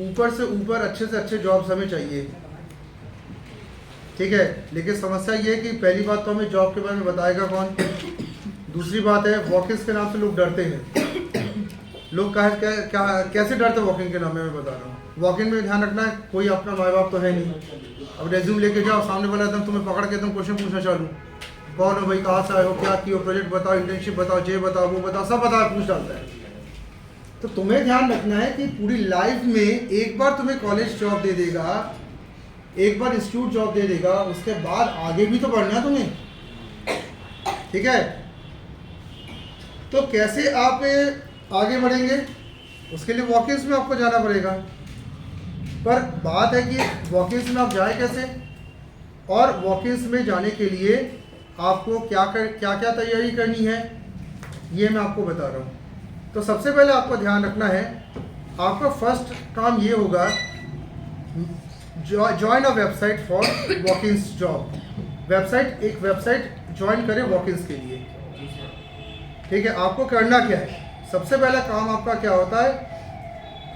ऊपर से ऊपर अच्छे से अच्छे जॉब्स हमें चाहिए, ठीक है। लेकिन समस्या ये है कि पहली बात तो हमें जॉब के बारे में बताएगा कौन, दूसरी बात है वॉकिंग्स के नाम से लोग डरते हैं। लोग कैसे डरते हैं वॉकिंग के नाम में, मैं बता रहा हूँ। वॉकिंग में ध्यान रखना है, कोई अपना माँ बाप तो है नहीं। अब रेज्यूम लेके जाओ, सामने वाला एकदम तुम्हें पकड़ के एकदम क्वेश्चन पूछना चालू, कौन हो भाई, कहाँ से आए हो, क्या किए हो, प्रोजेक्ट बताओ, इंटर्नशिप बताओ, ये बताओ, वो बताओ, सब बताओ, पूछ डालता है। तो तुम्हें ध्यान रखना है कि पूरी लाइफ में एक बार तुम्हें कॉलेज जॉब दे देगा, एक बार इंस्टीट्यूट जॉब दे देगा, उसके बाद आगे भी तो बढ़ना है तुम्हें, ठीक है। तो कैसे आप आगे बढ़ेंगे, उसके लिए वॉकिंग्स में आपको जाना पड़ेगा। पर बात है कि वॉकिंग्स में आप जाए कैसे, और वॉकिंग्स में जाने के लिए आपको क्या क्या तैयारी करनी है, ये मैं आपको बता रहा हूँ। तो सबसे पहले आपको ध्यान रखना है, आपका फर्स्ट काम ये होगा, join a website for walk-ins job. एक वेबसाइट ज्वाइन करें वॉकिंग्स के लिए, ठीक है। आपको करना क्या है, सबसे पहला काम आपका क्या होता है,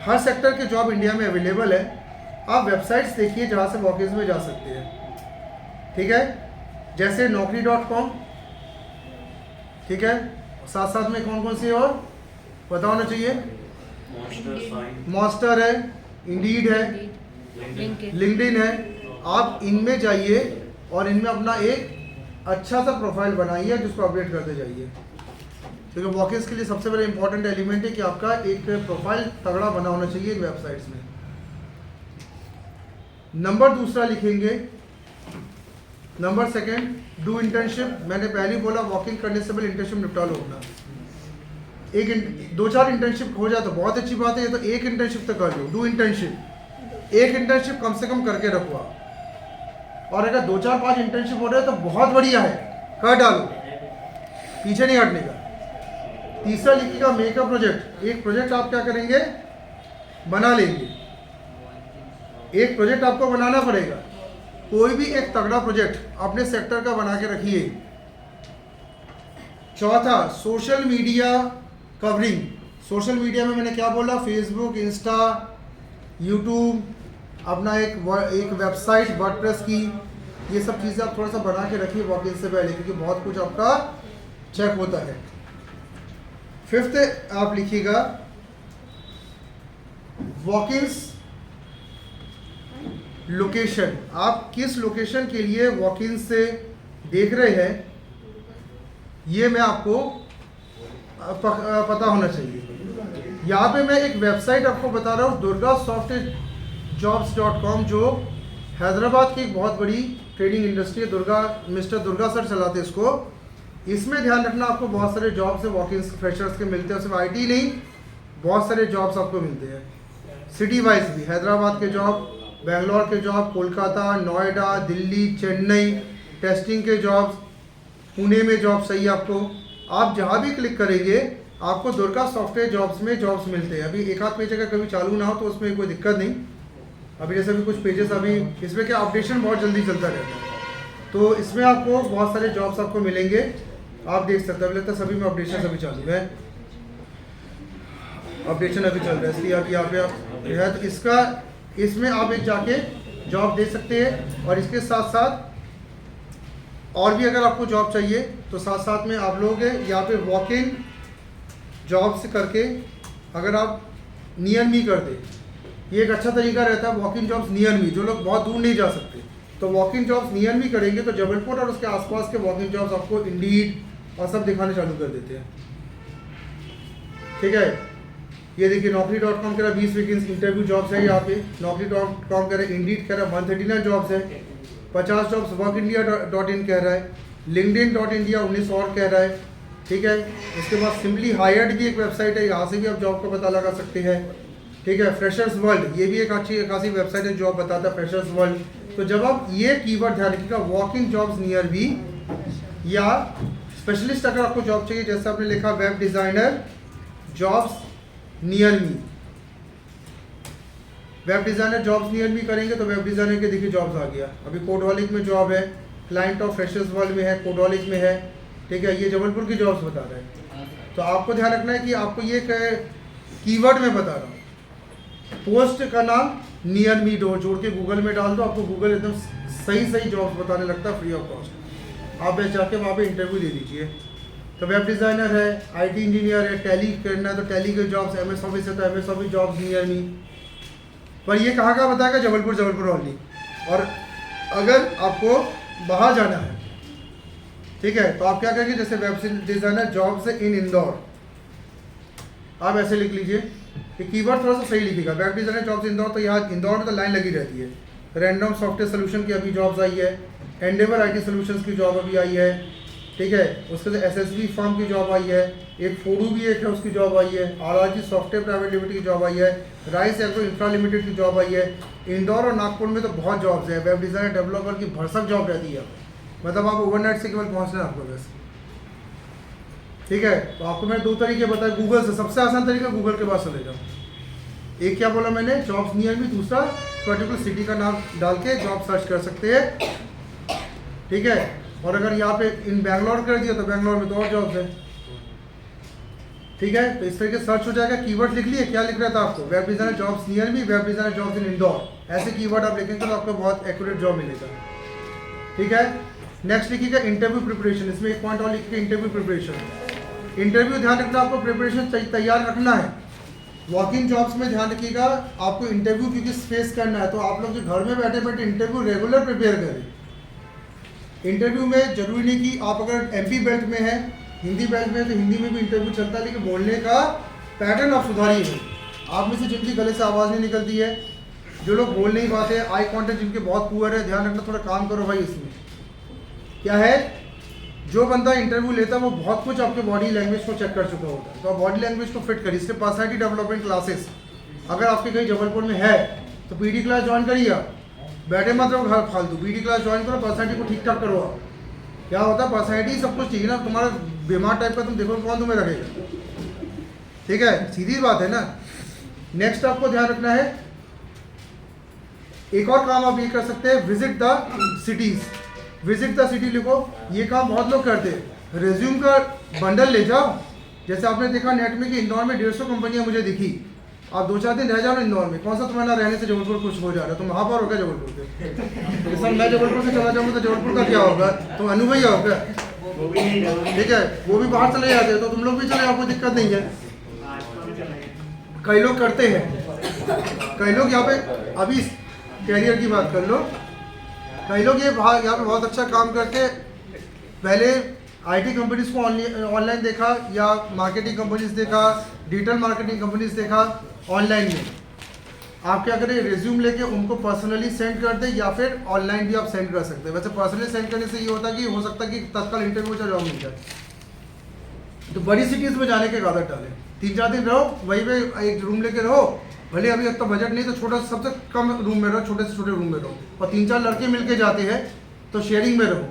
हर सेक्टर के जॉब इंडिया में अवेलेबल है, आप वेबसाइट्स देखिए जहाँ से वॉकिंग्स में जा सकते हैं, ठीक है। जैसे naukri.com, ठीक है, साथ साथ में कौन कौन सी और पता होना चाहिए, मॉन्स्टर है, इंडीड है, लिंक्डइन है। आप इनमें जाइए और इनमें अपना एक अच्छा सा प्रोफाइल बनाइए जिसको अपडेट करते जाइए, क्योंकि वॉकिंग्स के लिए सबसे बड़ा इंपॉर्टेंट एलिमेंट है कि आपका एक प्रोफाइल तगड़ा बना होना चाहिए इन वेबसाइट्स में। नंबर दूसरा लिखेंगे, नंबर सेकंड, डू इंटर्नशिप। मैंने पहले ही बोला वॉकिंग करने से पहले इंटर्नशिप निपटा लो अपना। दो चार इंटर्नशिप हो जाए तो बहुत अच्छी बात है, तो एक इंटर्नशिप तो कर लो, डू इंटर्नशिप। एक इंटर्नशिप कम से कम करके रखो आप, और अगर 2 4 5 इंटर्नशिप हो रहे हैं तो बहुत बढ़िया है, कर डालो, पीछे नहीं हटने का। तीसरा लिखिएगा मेक अ प्रोजेक्ट। एक प्रोजेक्ट आप क्या करेंगे, बना लेंगे। एक प्रोजेक्ट आपको बनाना पड़ेगा, कोई भी एक तगड़ा प्रोजेक्ट अपने सेक्टर का बना के रखिए। चौथा, social media covering. Social media में मैंने क्या बोला, फेसबुक, इंस्टा, यूट्यूब, अपना एक वेबसाइट वर्डप्रेस की, ये सब चीज़ें आप थोड़ा सा बना के रखिए वॉकिंग से पहले, क्योंकि बहुत कुछ आपका चेक होता है। फिफ्थ आप लिखिएगा वॉकिंग्स लोकेशन। आप किस लोकेशन के लिए वॉकिंग से देख रहे हैं, ये मैं आपको पता होना चाहिए। यहाँ पे मैं एक वेबसाइट आपको बता रहा हूँ, durgasoftajobs.com, जो हैदराबाद की एक बहुत बड़ी ट्रेडिंग इंडस्ट्री है। मिस्टर दुर्गा सर चलाते हैं इसको। इसमें ध्यान रखना, आपको बहुत सारे जॉब्स है वॉकिंग्स फ्रेशर्स के मिलते हैं, सिर्फ आईटी नहीं, बहुत सारे जॉब्स आपको मिलते हैं सिटी वाइज भी। हैदराबाद के जॉब, बेंगलोर के जॉब, कोलकाता, नोएडा, दिल्ली, चेन्नई, टेस्टिंग के जॉब्स, पुणे में जॉब चाहिए आपको, आप जहाँ भी क्लिक करेंगे आपको दुर्गा सॉफ्टवेयर जॉब्स में जॉब्स मिलते हैं। अभी एक आध पेज अगर कभी चालू ना हो तो उसमें कोई दिक्कत नहीं। अभी जैसे भी कुछ पेजेस, अभी इसमें क्या अपडेशन बहुत जल्दी चलता रहता है, तो इसमें आपको बहुत सारे जॉब्स आपको मिलेंगे, आप देख सकते हैं। अभी लगता है सभी में अपडेशन अभी चालू है, अपडेशन अभी चल रहा है, इसलिए आप यहाँ पे आप है तो इसमें आप एक जाके जॉब दे सकते हैं। और इसके साथ साथ और भी अगर आपको जॉब चाहिए तो साथ साथ में आप लोग यहाँ पे वॉक इन जॉब्स करके अगर आप नियर मी कर दे, ये एक अच्छा तरीका रहता है। Walk in jobs near me, जो लोग बहुत दूर नहीं जा सकते, तो walk in jobs near me करेंगे तो जबलपुर और उसके आसपास के वॉक इन जॉब्स आपको इंडीड और सब दिखाने चालू कर देते हैं, ठीक है। ये देखिए naukri.com कह रहा है 20 वैकेंसी इंटरव्यू जॉब्स है यहाँ पे। naukri.com कह रहा है, इंडीड कह रहा है 139 जॉब्स है, 50 जॉब्स workindia.in कह रहा है, linkedin.india 19 और कह रहा है, ठीक है। उसके बाद सिंपली हायर्ड भी एक वेबसाइट है, यहाँ से भी आप जॉब का पता लगा सकते हैं, ठीक है। फ्रेशर्स वर्ल्ड, ये भी एक अच्छी खासी वेबसाइट है, जॉब बताता है फ्रेशर्स वर्ल्ड। तो जब आप ये कीवर्ड ध्यान रखिएगा, वॉक इन जॉब्स नियर भी, या स्पेशलिस्ट अगर आपको जॉब चाहिए, जैसे आपने लिखा web designer jobs near me, web designer jobs near me करेंगे तो वेब डिज़ाइनर के देखिए जॉब्स आ गया। अभी कोडॉलिक में जॉब है, क्लाइंट ऑफ फ्रेशर्स वर्ल्ड में है, कोडॉलिक में है, ठीक है। ये जबलपुर की जॉब्स बता रहे हैं। तो आपको ध्यान रखना है कि आपको ये कीवर्ड में बता रहा हूँ, पोस्ट का नाम नियर मी जोड़ के गूगल में डाल दो, आपको गूगल एकदम सही जॉब्स बताने लगता है फ्री ऑफ कॉस्ट। आप जाके वहाँ पे इंटरव्यू दे दीजिए। तो वेब डिज़ाइनर है, आईटी इंजीनियर है, टैली करना है तो टैली के जॉब्स, एमएस ऑफिस है तो MS office jobs near me. पर ये कहाँ का बताएगा? जबलपुर ओनली। और अगर आपको बाहर जाना है, ठीक है, तो आप क्या करेंगे, जैसे web designer jobs in Indore, आप ऐसे लिख लीजिए। ये कीवर्ड थोड़ा सा सही लिखिएगा, वेब डिज़ाइनर जॉब्स इंदौर, तो यहाँ इंदौर में तो लाइन लगी रहती है। रैंडम सॉफ्टवेयर सोल्यूशन की अभी जॉब्स आई है, एंडेवर आईटी सोल्यूशंस की जॉब अभी आई है, ठीक है। उसके बाद एसएसबी फर्म की जॉब आई है, एक फोडू भी एक है उसकी जॉब आई है, आरआरजी सॉफ्टवेयर प्राइवेट लिमिटेड की जॉब आई है, राइस एग्रो इंफ्रा लिमिटेड की जॉब आई है। इंदौर और नागपुर में तो बहुत जॉब्स है, वेब डिज़ाइनर डेवलपर की भरसक जॉब रहती है। मतलब आप ओवरनाइट से केवल पहुँचना है आपको बस, ठीक है। तो आपको मैंने 2 तरीके बताए गूगल से। सबसे आसान तरीका गूगल के पास चले जाओ। एक क्या बोला मैंने, जॉब्स नियर मी, दूसरा पर्टिकुलर सिटी का नाम डाल के जॉब सर्च कर सकते हैं, ठीक है। और अगर यहाँ पे इन बैंगलोर कर दिया तो बैंगलोर में तो और जॉब्स है, ठीक है। तो इस तरीके से सर्च हो जाएगा। कीवर्ड लिख लिए, क्या लिख रहा था आपको, web designer jobs near me, web designer jobs in Indore, ऐसे कीवर्ड आप लिखेंगे तो आपको बहुत एक्यूरेट जॉब मिलेगा, ठीक है। नेक्स्ट लिखिएगा इंटरव्यू प्रिपरेशन। इसमें एक पॉइंट और लिखिएगा इंटरव्यू प्रिपरेशन। इंटरव्यू ध्यान रखना, आपको प्रिपरेशन तैयार रखना है। वॉक इन जॉब्स में ध्यान रखिएगा, आपको इंटरव्यू क्योंकि फेस करना है, तो आप लोग जो घर में बैठे बैठे इंटरव्यू रेगुलर प्रिपेयर करें। इंटरव्यू में जरूरी नहीं कि आप अगर एमपी बेल्ट में है, हिंदी बेल्ट में है, तो हिंदी में भी इंटरव्यू चलता है, लेकिन बोलने का पैटर्न आप सुधारिए। आप में से जिनकी गले से आवाज़ नहीं निकलती है, जो लोग बोल नहीं पाते, आई कॉन्टेक्ट जिनके बहुत पुअर है, ध्यान रखना, थोड़ा काम करो भाई। इसमें क्या है, जो बंदा इंटरव्यू लेता है वो बहुत कुछ आपके बॉडी लैंग्वेज को चेक कर चुका होता है, तो आप बॉडी लैंग्वेज को फिट करिए। इसलिए पर्सनैलिटी डेवलपमेंट क्लासेस अगर आपके कहीं जबलपुर में है तो पीटी क्लास ज्वाइन करिए। आप बैठे मत रहो घर फालतू, पीटी क्लास ज्वाइन करो, पर्सनैलिटी को ठीक ठाक करो। आप क्या होता है, पर्सनैलिटी सब कुछ ठीक है ना, तुम्हारा बीमार टाइप का तुम देखो कौन तुम्हें रखेगा, ठीक है, सीधी बात है ना। नेक्स्ट आपको ध्यान रखना है, एक और काम आप ये कर सकते हैं, visit the cities. Visit the city लिखो, ये काम बहुत लोग करते हैं। रेज्यूम का बंडल ले जाओ, जैसे आपने देखा नेट में कि इंदौर में 150 कंपनियां मुझे दिखी। आप 2-4 दिन रह जाओ ना इंदौर में, कौन सा तुम्हारा रहने से जबलपुर खुश हो जा रहा है, तुम वहाँ पर हो गया जबलपुर के। तो सर मैं जबलपुर से चला जाऊँगा तो जबलपुर का क्या होगा, तुम अनु भैया हो क्या, ठीक है, वो भी बाहर चले जाते हैं तो तुम लोग भी चले आओ, कोई दिक्कत नहीं है। कई लोग करते हैं, कई लोग यहाँ पे, अभी कैरियर की बात कर लो, कई लोग ये यहाँ पे बहुत अच्छा काम करके पहले आईटी कंपनीज को ऑनलाइन देखा, या मार्केटिंग कंपनीज देखा, डिजिटल मार्केटिंग कंपनीज देखा ऑनलाइन में। आप क्या करें, रिज्यूम लेके उनको पर्सनली सेंड कर दें, या फिर ऑनलाइन भी आप सेंड कर सकते हैं। वैसे पर्सनली सेंड करने से ये होता है कि हो सकता है कि तत्काल इंटरव्यू का जॉब मिल जाए। तो बड़ी सिटीज़ में जाने के आदत डालें, 3-4 दिन रहो वहीं पे, एक रूम लेके रहो, भले अभी तक तो बजट नहीं तो छोटा सबसे कम रूम में रहो, छोटे से छोटे रूम में रहो, और 3-4 लड़के मिलके जाते हैं तो शेयरिंग में रहो।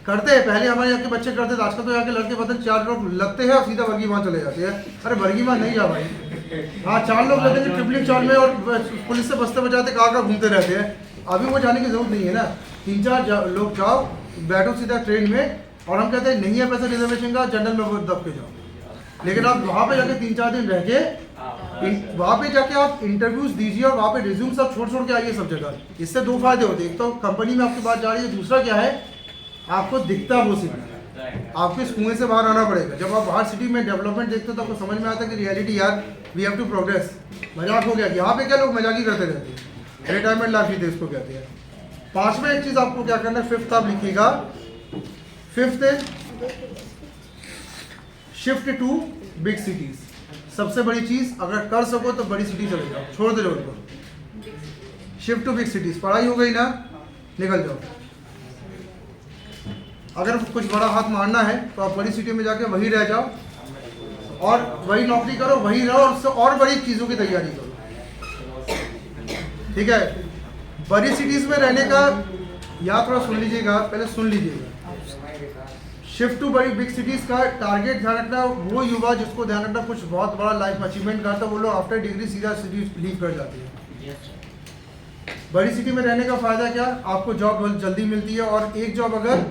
करते हैं, पहले हमारे यहाँ के बच्चे करते थे, आजकल तो यहाँ के लड़के पता 4 लोग लगते हैं और सीधा वर्गी वहाँ चले जाते हैं। अरे वर्गी वहाँ नहीं जा भाई, हाँ 4 लोग लगेंगे ट्रिपलिंग 4 में, और पुलिस से बचते बचाते कहाँ घूमते रहते हैं। अभी वो जाने की जरूरत नहीं है ना, 3-4 लोग जाओ, बैठो सीधा ट्रेन में, और हम कहते हैं नहीं है पैसा रिजर्वेशन का, जनरल में दब के जाओ। लेकिन आप वहाँ पे जाके 3-4 दिन रह के वहाँ पे जाके आप इंटरव्यूज दीजिए, और वहाँ पे रिज्यूम सब छोड़ के आइए सब जगह। इससे 2 फायदे होते हैं, एक तो कंपनी में आपकी बात जा रही है, दूसरा क्या है, आपको दिखता है वो सिटी, आपको इस कुएं से बाहर आना पड़ेगा। जब आप बाहर सिटी में डेवलपमेंट देखते हो तो आपको समझ में आता है कि रियलिटी यार, वी हैव टू प्रोग्रेस। मजाक हो गया, यहाँ पे क्या लोग मजाक ही करते रहते हैं, रिटायरमेंट लाइफ जीते इसको कहते हैं। 5वां एक चीज़ आपको क्या करना है, 5th आप लिखिएगा, 5th shift to big cities. सबसे बड़ी चीज अगर कर सको तो बड़ी सिटी चले जाओ, छोड़ दो Jabalpur, shift to big cities. पढ़ाई हो गई ना, निकल जाओ। अगर कुछ बड़ा हाथ मारना है तो आप बड़ी सिटी में जाके वहीं रह जाओ, और वही नौकरी करो, वहीं रहो, और उससे और बड़ी चीज़ों की तैयारी करो, ठीक है। बड़ी सिटीज में रहने का, या थोड़ा सुन लीजिएगा, पहले सुन लीजिएगा। शिफ्ट टू बड़ी बिग सिटीज़ का टारगेट ध्यान रखना, वो युवा जिसको ध्यान रखना कुछ बहुत बड़ा लाइफ में अचीवमेंट करता है, वो लोग आफ्टर डिग्री सीधा सिटी लीव कर जाते हैं। बड़ी सिटी में रहने का फ़ायदा क्या, आपको जॉब जल्दी मिलती है, और एक जॉब अगर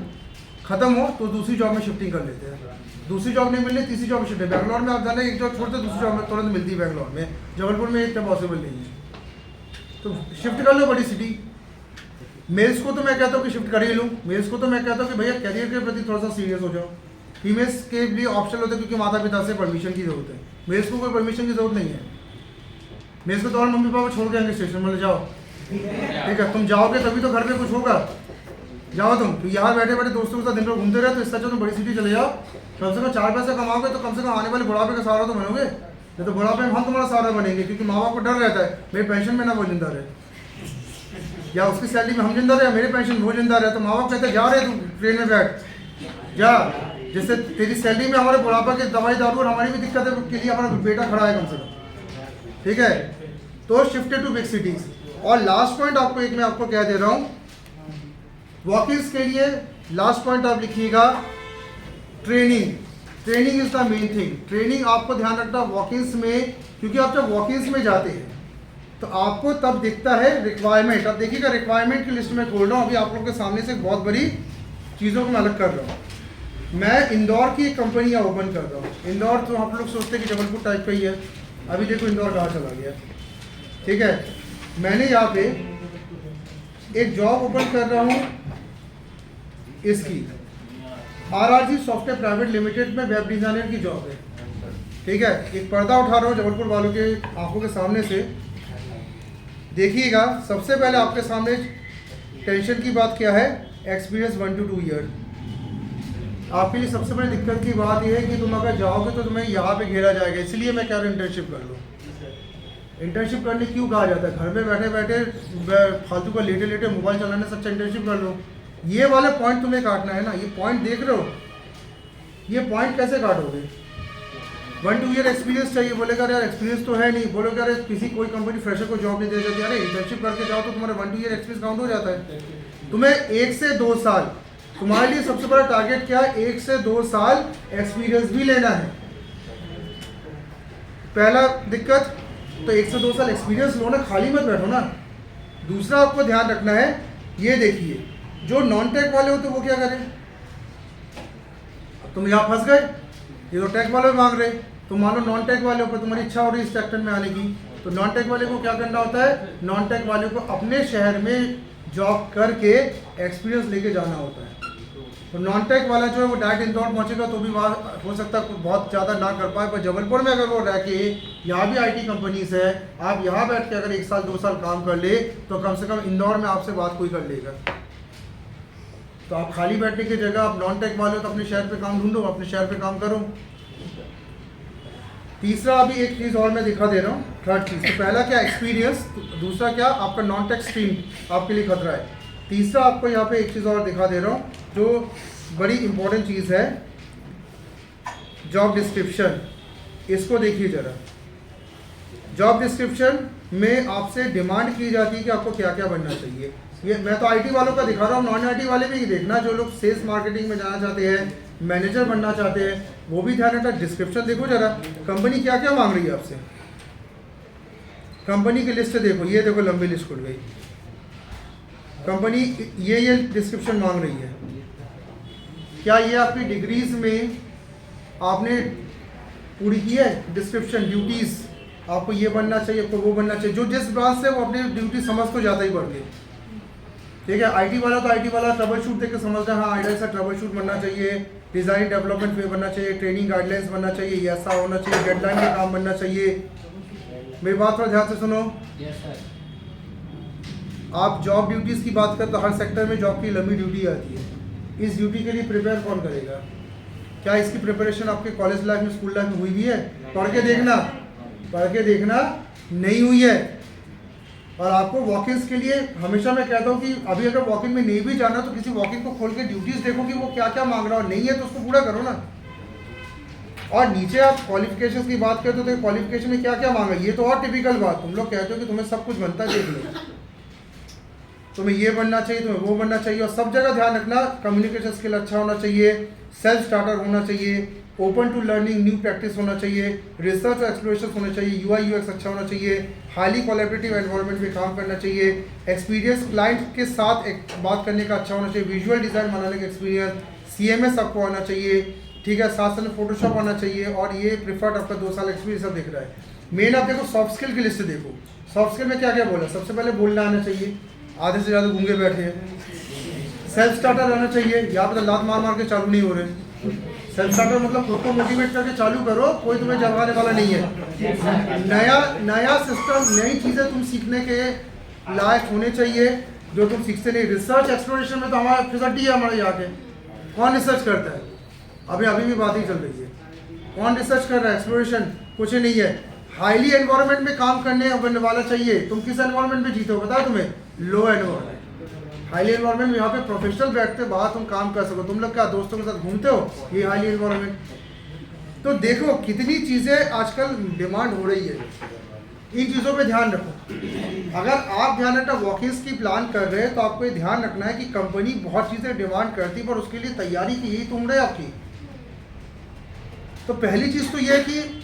ख़त्म हो तो दूसरी जॉब में शिफ्टिंग कर लेते हैं। दूसरी जॉब नहीं मिलनी, तीसरी जॉब में शिफ्टिंग। बैंगलोर में आप जाने एक जॉब छोड़ते दूसरी जॉब में तुरंत मिलती है बैंगलोर में, जबलपुर में इतना पॉसिबल नहीं है। तो शिफ्ट कर लो बड़ी सिटी। मेल्स को तो मैं कहता हूँ कि शिफ्ट कर ही लूँ, मेल्स को तो मैं कहता हूँ कि भैया करियर के प्रति थोड़ा सा सीरियस हो जाओ। फीमेल्स के लिए ऑप्शन होता है क्योंकि माता पिता से परमिशन की जरूरत है, मेल्स को कोई परमिशन की जरूरत नहीं है। मेल्स को तो और मम्मी पापा छोड़ के आएंगे स्टेशन में, जाओ ठीक है, तुम जाओगे तभी तो घर में कुछ होगा, जाओ तुम। तो यहाँ बैठे बैठे दोस्तों के साथ दिन भर घूमते रहे, तो इससे अच्छा तुम बड़ी सिटी चले जाओ, कम से कम 4 पैसे कमाओगे तो कम से कम आने वाले बुढ़ापे का सहारा तो बनोगे। नहीं तो बुढ़ापे में हम तुम्हारा सहारा बनेंगे, क्योंकि माँ बाप को डर रहता है मेरे पेंशन में ना वो जिंदा रहे, या उसकी सैलरी में हम जिंदा रहे, मेरे पेंशन वो जिंदा रहे। तो माँ बाप कहते हैं जा रहे तू ट्रेन में बैठ जा, जिससे तेरी सैलरी में हमारे बुढ़ापा की दवाई दारू और हमारी भी दिक्कत है के लिए हमारा बेटा खड़ा है कम से कम, ठीक है। तो शिफ्टेड टू बिग सिटीज। और लास्ट पॉइंट आपको एक मैं आपको कह दे रहा हूँ, वॉकिंग्स के लिए लास्ट पॉइंट आप लिखिएगा training. Training is the main thing. Training आपको ध्यान रखना वॉकिंग्स में, क्योंकि आप जब वॉकिंग्स में जाते हैं तो आपको तब दिखता है रिक्वायरमेंट। अब देखिएगा रिक्वायरमेंट की लिस्ट में खोल रहा हूँ अभी आप लोगों के सामने से बहुत बड़ी चीज़ों को मैं अलग कर रहा हूँ। मैं इंदौर की एक कंपनी ओपन कर रहा हूँ। इंदौर तो आप लोग सोचते हैं कि जबलपुर टाइप का ही है, अभी देखो इंदौर कहाँ चला गया, ठीक है। मैंने यहाँ पे एक जॉब ओपन कर रहा हूँ, इसकी RRG सॉफ्टवेयर प्राइवेट लिमिटेड में वेब डिज़ाइनर की जॉब है, ठीक है। एक पर्दा उठा रहा हूँ जबलपुर वालों के आंखों के सामने से, देखिएगा। सबसे पहले आपके सामने टेंशन की बात क्या है, एक्सपीरियंस 1 to 2 ईयर। आपके लिए सबसे बड़ी दिक्कत की बात यह है कि तुम अगर जाओगे तो तुम्हें यहाँ पे घेरा जाएगा, इसलिए मैं कह रहा हूँ इंटर्नशिप कर लो। इंटर्नशिप करने क्यों कहा जाता है, घर में बैठे बैठे फालतू का लेटे लेटे मोबाइल चलाने से अच्छा इंटर्नशिप कर लो। ये वाला पॉइंट तुम्हें काटना है ना, ये पॉइंट देख रहे हो, ये पॉइंट कैसे काटोगे। 1 to 2 ईयर एक्सपीरियंस चाहिए, बोलेगा यार एक्सपीरियंस तो है नहीं, बोलोगे यार किसी कोई कंपनी फ्रेशर को जॉब नहीं दे जाती, अरे इंटर्नशिप करके जाओ तो तुम्हारा 1 to 2 ईयर एक्सपीरियंस काउंट हो जाता है। तुम्हें 1 से 2 साल, तुम्हारे लिए सबसे बड़ा टारगेट क्या है, 1 से 2 साल एक्सपीरियंस भी लेना है। पहला दिक्कत तो 1 से 2 साल एक्सपीरियंस लो ना, खाली मत बैठो ना। दूसरा आपको ध्यान रखना है, ये देखिए जो नॉन टेक वाले हो तो वो क्या करें, तुम यहाँ फंस गए, ये तो टेक वाले मांग रहे, तो मान लो नॉन टेक वाले पर तुम्हारी इच्छा हो रही है इस सेक्टर में आने की, तो नॉन टेक वाले को क्या करना होता है, नॉन टेक वाले को अपने शहर में जॉब करके एक्सपीरियंस लेके जाना होता है। तो नॉन टेक वाला जो है वो डायरेक्ट इंदौर पहुंचेगा तो भी वहाँ हो सकता है बहुत ज़्यादा ना कर पाए, पर जबलपुर में अगर वो रह के, यहाँ भी IT कंपनीज है, आप यहाँ बैठ के अगर 1 साल 2 साल काम कर ले तो कम से कम इंदौर में आपसे बात कोई कर लेगा। तो आप खाली बैठने की जगह आप नॉन टेक वाले हो तो अपने शहर पे काम ढूंढो, अपने शहर पे काम करो। तीसरा अभी एक चीज़ और मैं दिखा दे रहा हूँ, थर्ड चीज़। तो पहला क्या एक्सपीरियंस, दूसरा क्या आपका नॉन टेक स्ट्रीम आपके लिए खतरा है। तीसरा आपको यहाँ पे एक चीज़ और दिखा दे रहा हूँ जो बड़ी इंपॉर्टेंट चीज़ है, जॉब डिस्क्रिप्शन। इसको देखिए ज़रा। जॉब डिस्क्रिप्शन में आपसे डिमांड की जाती है कि आपको क्या क्या बनना चाहिए। ये मैं तो IT वालों का दिखा रहा हूँ, नॉन IT वाले भी देखना, जो लोग सेल्स मार्केटिंग में जाना चाहते हैं, मैनेजर बनना चाहते हैं, वो भी ध्यान रखना। डिस्क्रिप्शन देखो जरा, कंपनी क्या क्या मांग रही है आपसे, कंपनी की लिस्ट देखो, ये देखो लंबी लिस्ट खुल गई। कंपनी ये डिस्क्रिप्शन मांग रही है। क्या ये आपकी डिग्रीज में आपने पूरी की है डिस्क्रिप्शन, ड्यूटीज़, आपको ये बनना चाहिए, आपको वो बनना चाहिए। जो जिस ब्रांच से वो अपनी ड्यूटी समझ तो जाता ही पड़ के, ठीक है। IT वाला तो IT वाला ट्रबल शूट देख के समझता है, हाँ आइडिया सा ट्रबल शूट बनना चाहिए, डिज़ाइन डेवलपमेंट पे बनना चाहिए, ट्रेनिंग गाइडलाइंस बनना चाहिए, ये ऐसा होना चाहिए, डेडलाइन का काम बनना चाहिए। मेरी बात थोड़ा ध्यान से सुनो। आप जॉब ड्यूटीज़ की बात करते तो हर सेक्टर में जॉब की लंबी ड्यूटी आती है। इस ड्यूटी के लिए प्रिपेयर कौन करेगा? क्या इसकी प्रिपरेशन आपके कॉलेज लाइफ में, स्कूल लाइफ में हुई भी है? पढ़ के देखना नहीं हुई है। और आपको वॉकिंग्स के लिए हमेशा मैं कहता हूँ कि अभी अगर वॉकिंग में नहीं भी जाना तो किसी वॉकिंग को खोल के ड्यूटीज़ देखो कि वो क्या क्या मांग रहा हो, नहीं है तो उसको पूरा करो ना। और नीचे आप क्वालिफिकेशंस की बात करते हो तो क्वालिफिकेशन में क्या क्या मांगा, ये तो और टिपिकल बात, तुम लोग कहते हो कि तुम्हें सब कुछ बनता है, देख लो तुम्हें ये बनना चाहिए, तुम्हें वो बनना चाहिए। और सब जगह ध्यान रखना, कम्युनिकेशन स्किल अच्छा होना चाहिए, सेल्फ स्टार्टर होना चाहिए, open to learning, new practice होना चाहिए, रिसर्च और एक्सप्लोरेशन होना चाहिए, UI UX अच्छा होना चाहिए, हाईली कोलैबोरेटिव एनवायरनमेंट में काम करना चाहिए, एक्सपीरियंस क्लाइंट के साथ एक बात करने का अच्छा होना चाहिए, विजुअल डिज़ाइन बनाने का एक्सपीरियंस, CMS आपको आना चाहिए, ठीक है, साथ साथ फोटोशॉप आना चाहिए, और ये प्रिफर्ड आपका 2 साल एक्सपीरियंस सब दिख रहा है। मेन आप देखो सॉफ्ट स्किल की लिस्ट देखो, सॉफ्ट स्किल में क्या क्या बोला? सबसे पहले बोलना आना चाहिए, आधे से ज़्यादा गूंगे बैठे हैं। सेल्फ स्टार्टर रहना चाहिए, यहाँ पे तो लात मार मार के चालू नहीं हो रहे। सेल्फ स्टार्टर मतलब खुद को मोटिवेट करके चालू करो, कोई तुम्हें जगाने वाला नहीं है। नया सिस्टम, नई चीज़ें तुम सीखने के लायक होने चाहिए जो तुम सीखते नहीं। रिसर्च एक्सप्लोरेशन में तो हमारा फिसड्डी है हमारे यहाँ के। कौन रिसर्च करता है? अभी भी बात ही चल रही है। कौन रिसर्च कर रहा है? एक्सप्लोरेशन कुछ नहीं है। हाईली एनवायरनमेंट में काम करने वाला चाहिए। तुम किस एनवायरनमेंट में जीते हो पता है तुम्हें? लो एनवायरनमेंट। हाईली एनवायरनमेंट में यहाँ पे प्रोफेशनल बैठते बाहर तुम काम कर सको। तुम लोग क्या दोस्तों के साथ घूमते हो? ये हाईली एनवायरनमेंट। तो देखो कितनी चीज़ें आजकल डिमांड हो रही है, इन चीज़ों पे ध्यान रखो। अगर आप ध्यान रखना वॉकिंग्स की प्लान कर रहे हैं तो आपको ये ध्यान रखना है कि कंपनी बहुत चीज़ें डिमांड करती है, पर उसके लिए तैयारी की यही तो उम्र है आपकी। तो पहली चीज़ तो ये है कि